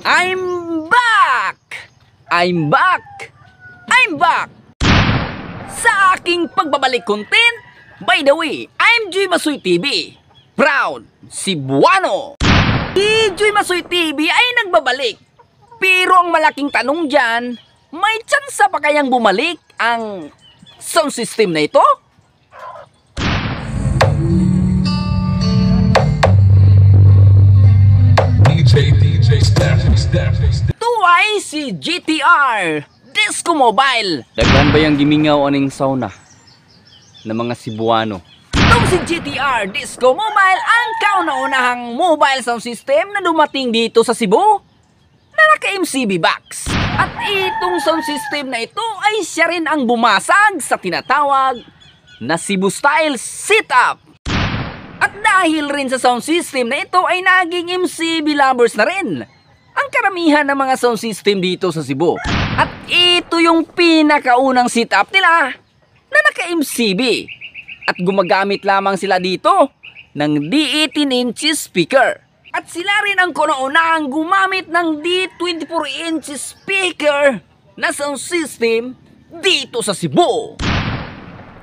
I'm back! I'm back! I'm back! Sa aking pagbabalik content, by the way, I'm Joy Masoy TV. Proud, Cebuano. Si Joy Masoy TV ay nagbabalik. Pero ang malaking tanong dyan, may tsansa pa kayang bumalik ang sound system na ito? Ito ay si GTR Disco Mobile. Daghan ba yung gimingaw aning sauna ng mga Cebuano? Itong si GTR Disco Mobile ang kauna-unahang mobile sound system na dumating dito sa Cebu na naka-MCB box. At itong sound system na ito ay siya rin ang bumasag sa tinatawag na Cebu Style Setup. At dahil rin sa sound system na ito ay naging MCB lovers na rin ang karamihan ng mga sound system dito sa Cebu. At ito yung pinakaunang setup nila na naka-MCB. At gumagamit lamang sila dito ng D18 inches speaker. At sila rin ang kauna-unahang gumamit ng D24 inches speaker na sound system dito sa Cebu.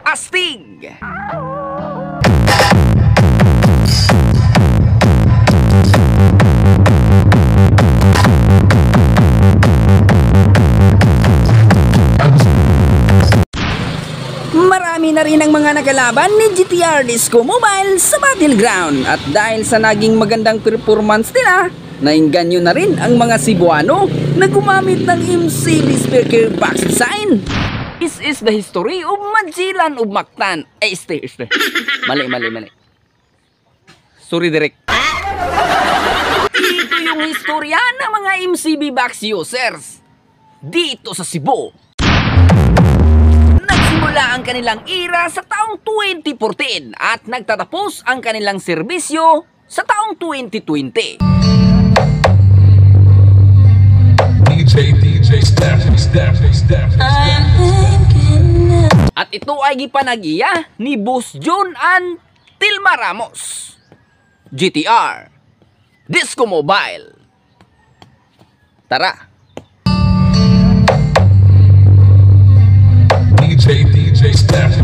Astig! Marami na rin ang mga nakalaban ni GTR Disco Mobile sa Battleground. At dahil sa naging magandang performance nila, nainganyo na rin ang mga Cebuano na gumamit ng MCB speaker box design. This is the history of Magellan of Mactan. Stay. Mali. Sorry, direct. Ito yung historya ng mga MCB box users dito sa Cebu. Nagsimula ang kanilang era sa taong 2014 at nagtatapos ang kanilang serbisyo sa taong 2020. At ito ay gipanagiya ni Boss John and Tilma Ramos. GTR Disco Mobile. Tara! DJ Steph.